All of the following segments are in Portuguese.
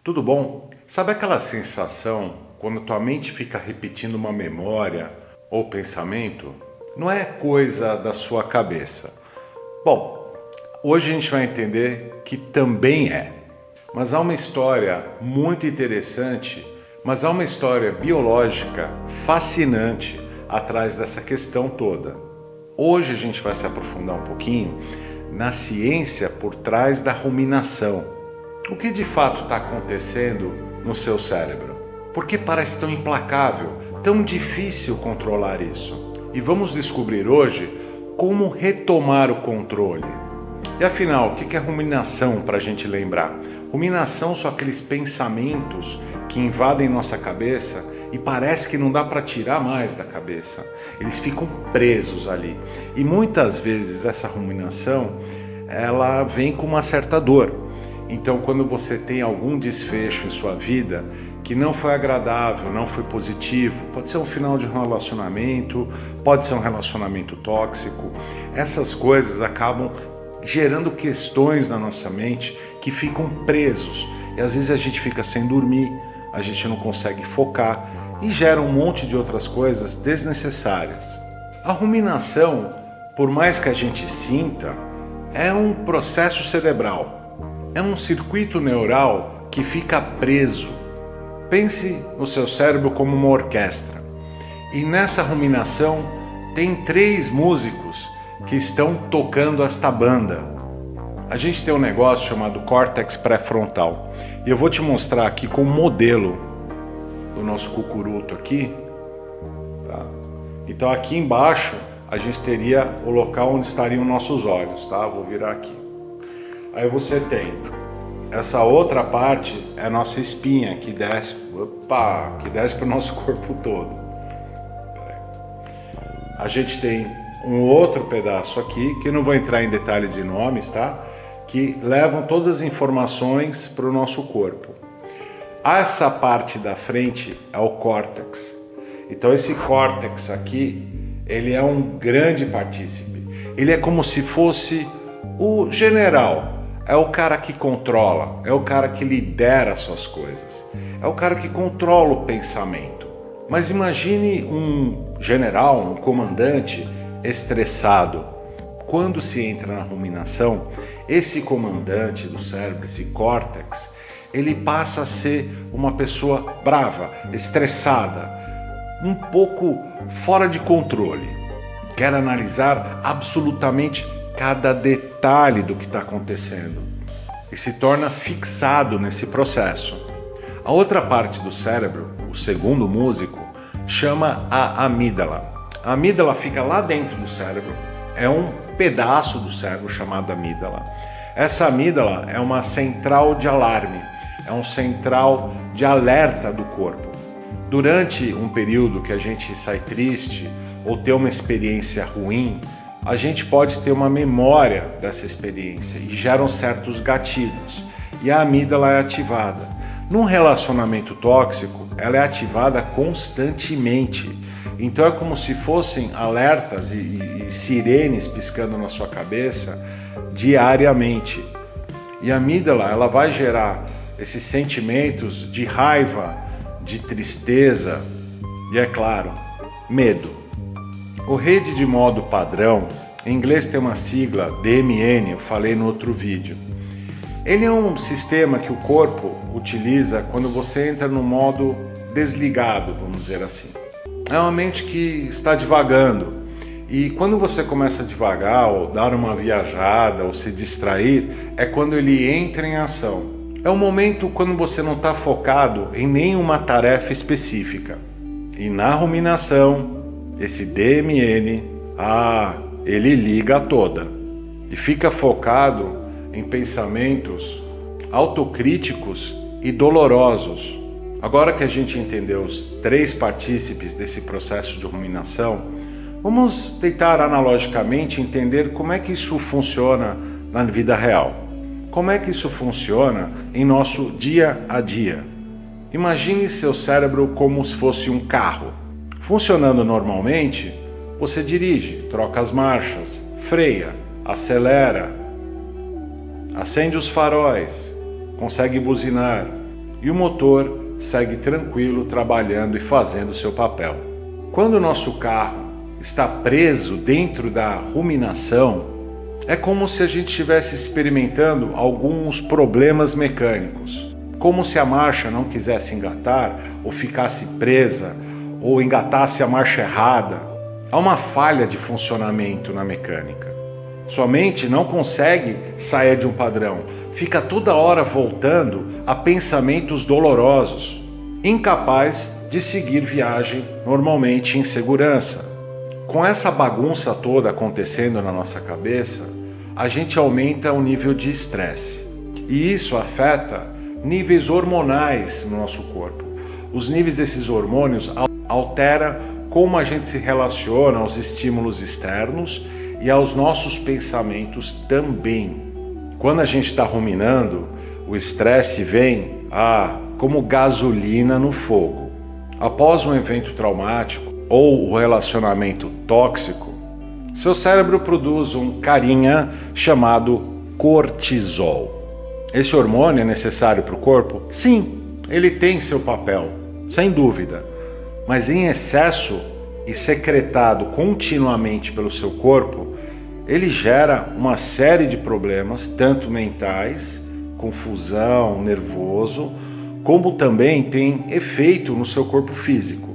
Tudo bom? Sabe aquela sensação quando tua mente fica repetindo uma memória ou pensamento? Não é coisa da sua cabeça. Bom, hoje a gente vai entender que também é. Mas há uma história muito interessante, mas há uma história biológica fascinante atrás dessa questão toda. Hoje a gente vai se aprofundar um pouquinho na ciência por trás da ruminação. O que de fato está acontecendo no seu cérebro? Por que parece tão implacável, tão difícil controlar isso? E vamos descobrir hoje como retomar o controle. E afinal, o que é ruminação para a gente lembrar? Ruminação são aqueles pensamentos que invadem nossa cabeça e parece que não dá para tirar mais da cabeça. Eles ficam presos ali. E muitas vezes essa ruminação, ela vem com uma certa dor. Então, quando você tem algum desfecho em sua vida que não foi agradável, não foi positivo, pode ser um final de um relacionamento, pode ser um relacionamento tóxico, essas coisas acabam gerando questões na nossa mente que ficam presos. E às vezes a gente fica sem dormir, a gente não consegue focar e gera um monte de outras coisas desnecessárias. A ruminação, por mais que a gente sinta, é um processo cerebral. É um circuito neural que fica preso. Pense no seu cérebro como uma orquestra. E nessa ruminação tem 3 músicos que estão tocando esta banda. A gente tem um negócio chamado córtex pré-frontal. E eu vou te mostrar aqui com o modelo do nosso cucuruto aqui. Tá? Então aqui embaixo a gente teria o local onde estariam nossos olhos. Tá? Vou virar aqui. Aí você tem essa outra parte, é a nossa espinha que desce para o nosso corpo todo. A gente tem um outro pedaço aqui, que não vou entrar em detalhes e nomes, tá? Que levam todas as informações para o nosso corpo. Essa parte da frente é o córtex. Então esse córtex aqui, ele é um grande partícipe. Ele é como se fosse o general. É o cara que controla, é o cara que lidera as suas coisas, é o cara que controla o pensamento. Mas imagine um general, um comandante estressado. Quando se entra na ruminação, esse comandante do cérebro, esse córtex, ele passa a ser uma pessoa brava, estressada, um pouco fora de controle. Quer analisar absolutamente cada detalhe do que está acontecendo e se torna fixado nesse processo. A outra parte do cérebro, o segundo músico, chama a amígdala. A amígdala fica lá dentro do cérebro, é um pedaço do cérebro chamado amígdala. Essa amígdala é uma central de alarme, é um central de alerta do corpo. Durante um período que a gente sai triste ou tem uma experiência ruim, a gente pode ter uma memória dessa experiência e geram certos gatilhos e a amígdala é ativada. Num relacionamento tóxico, ela é ativada constantemente. Então é como se fossem alertas e sirenes piscando na sua cabeça diariamente. E a amígdala, ela vai gerar esses sentimentos de raiva, de tristeza e, é claro, medo. O rede de modo padrão, em inglês tem uma sigla DMN, eu falei no outro vídeo. Ele é um sistema que o corpo utiliza quando você entra no modo desligado, vamos dizer assim. É uma mente que está divagando. E quando você começa a divagar, ou dar uma viajada, ou se distrair, é quando ele entra em ação. É um momento quando você não está focado em nenhuma tarefa específica. E na ruminação, esse DMN, ele liga toda e fica focado em pensamentos autocríticos e dolorosos. Agora que a gente entendeu os 3 partícipes desse processo de ruminação, vamos tentar analogicamente entender como é que isso funciona na vida real. Como é que isso funciona em nosso dia a dia? Imagine seu cérebro como se fosse um carro. Funcionando normalmente, você dirige, troca as marchas, freia, acelera, acende os faróis, consegue buzinar. e o motor segue tranquilo, trabalhando e fazendo o seu papel. Quando o nosso carro está preso dentro da ruminação, é como se a gente estivesse experimentando alguns problemas mecânicos, como se a marcha não quisesse engatar, ou ficasse presa, ou engatasse a marcha errada. Há uma falha de funcionamento na mecânica. Sua mente não consegue sair de um padrão, fica toda hora voltando a pensamentos dolorosos, incapaz de seguir viagem normalmente em segurança. Com essa bagunça toda acontecendo na nossa cabeça, a gente aumenta o nível de estresse. E isso afeta níveis hormonais no nosso corpo. Os níveis desses hormônios alteram como a gente se relaciona aos estímulos externos e aos nossos pensamentos também. Quando a gente está ruminando, o estresse vem como gasolina no fogo. Após um evento traumático ou o relacionamento tóxico, seu cérebro produz um carinha chamado cortisol. Esse hormônio é necessário para o corpo? Sim, ele tem seu papel, sem dúvida. Mas em excesso e secretado continuamente pelo seu corpo, ele gera uma série de problemas, tanto mentais, confusão, nervoso, como também tem efeito no seu corpo físico.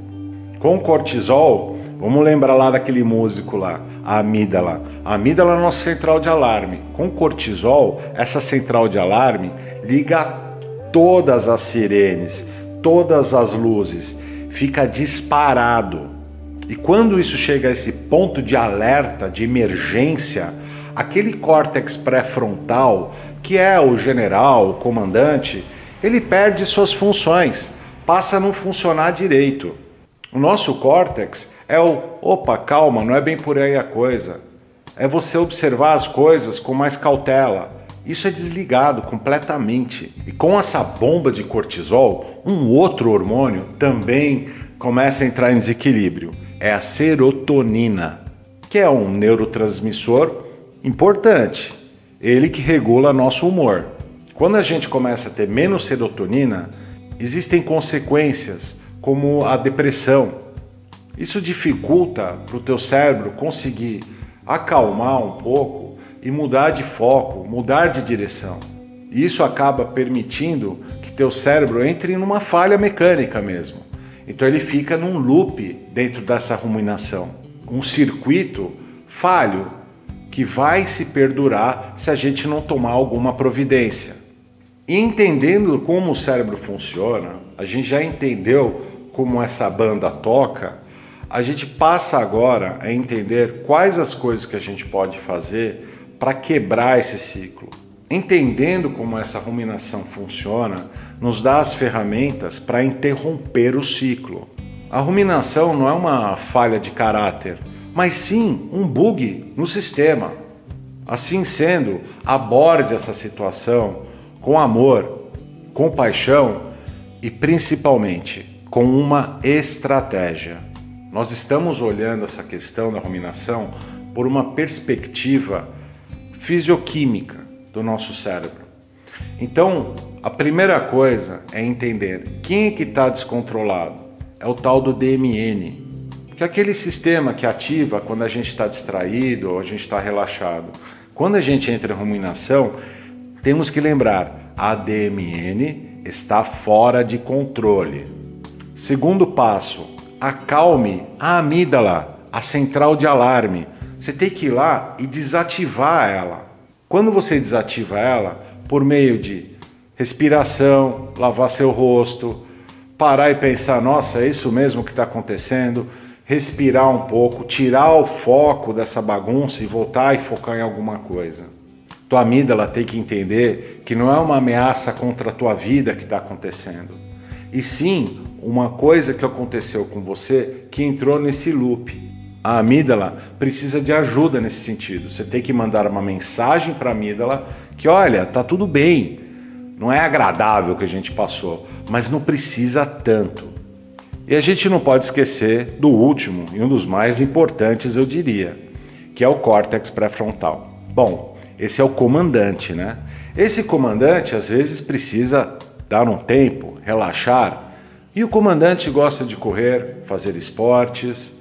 Com cortisol, vamos lembrar lá daquele músico lá, a amígdala. A amígdala é a nossa central de alarme. Com cortisol, essa central de alarme liga todas as sirenes, todas as luzes, fica disparado. E quando isso chega a esse ponto de alerta, de emergência, aquele córtex pré-frontal, que é o general, o comandante, ele perde suas funções, passa a não funcionar direito. O nosso córtex é opa, calma, não é bem por aí a coisa. É você observar as coisas com mais cautela. Isso é desligado completamente. E com essa bomba de cortisol, um outro hormônio também começa a entrar em desequilíbrio. É a serotonina, que é um neurotransmissor importante. Ele que regula nosso humor. Quando a gente começa a ter menos serotonina, existem consequências como a depressão. Isso dificulta para o teu cérebro conseguir acalmar um pouco e mudar de foco, mudar de direção. E isso acaba permitindo que teu cérebro entre numa falha mecânica mesmo. Então ele fica num loop dentro dessa ruminação, um circuito falho que vai se perdurar se a gente não tomar alguma providência. E entendendo como o cérebro funciona, a gente já entendeu como essa banda toca, a gente passa agora a entender quais as coisas que a gente pode fazer para quebrar esse ciclo. Entendendo como essa ruminação funciona, nos dá as ferramentas para interromper o ciclo. A ruminação não é uma falha de caráter, mas sim um bug no sistema. Assim sendo, aborde essa situação com amor, compaixão e principalmente com uma estratégia. Nós estamos olhando essa questão da ruminação por uma perspectiva fisioquímica do nosso cérebro. Então, a primeira coisa é entender quem é que está descontrolado. É o tal do DMN, que é aquele sistema que ativa quando a gente está distraído ou a gente está relaxado. Quando a gente entra em ruminação, temos que lembrar, a DMN está fora de controle. Segundo passo, acalme a amígdala, a central de alarme. Você tem que ir lá e desativar ela. Quando você desativa ela, por meio de respiração, lavar seu rosto, parar e pensar, nossa, é isso mesmo que está acontecendo, respirar um pouco, tirar o foco dessa bagunça e voltar e focar em alguma coisa. Tua amígdala tem que entender que não é uma ameaça contra a tua vida que está acontecendo, e sim uma coisa que aconteceu com você que entrou nesse loop. A amígdala precisa de ajuda nesse sentido. Você tem que mandar uma mensagem para a amígdala que, olha, tá tudo bem, não é agradável o que a gente passou, mas não precisa tanto. E a gente não pode esquecer do último e um dos mais importantes, eu diria, que é o córtex pré-frontal. Bom, esse é o comandante, né? Esse comandante às vezes precisa dar um tempo, relaxar, e o comandante gosta de correr, fazer esportes,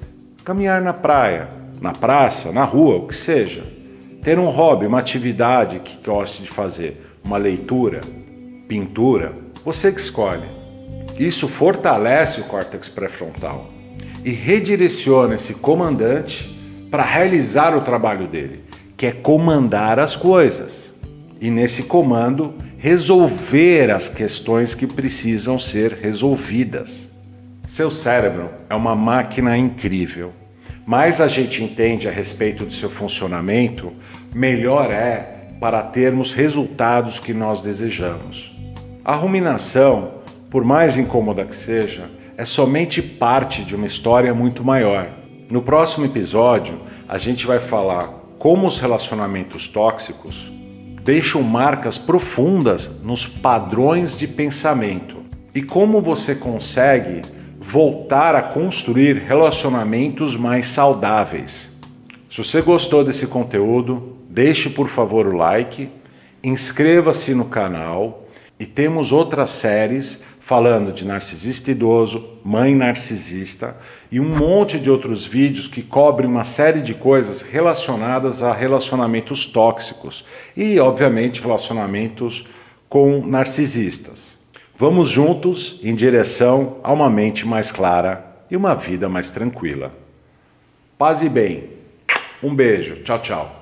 caminhar na praia, na praça, na rua, o que seja. Ter um hobby, uma atividade que goste de fazer, uma leitura, pintura, você que escolhe. Isso fortalece o córtex pré-frontal e redireciona esse comandante para realizar o trabalho dele, que é comandar as coisas. E nesse comando, resolver as questões que precisam ser resolvidas. Seu cérebro é uma máquina incrível. Mais a gente entende a respeito do seu funcionamento, melhor é para termos resultados que nós desejamos. A ruminação, por mais incômoda que seja, é somente parte de uma história muito maior. No próximo episódio, a gente vai falar como os relacionamentos tóxicos deixam marcas profundas nos padrões de pensamento e como você consegue voltar a construir relacionamentos mais saudáveis. Se você gostou desse conteúdo, deixe por favor o like, inscreva-se no canal e temos outras séries falando de narcisista idoso, mãe narcisista e um monte de outros vídeos que cobrem uma série de coisas relacionadas a relacionamentos tóxicos e, obviamente, relacionamentos com narcisistas. Vamos juntos em direção a uma mente mais clara e uma vida mais tranquila. Paz e bem. Um beijo. Tchau, tchau.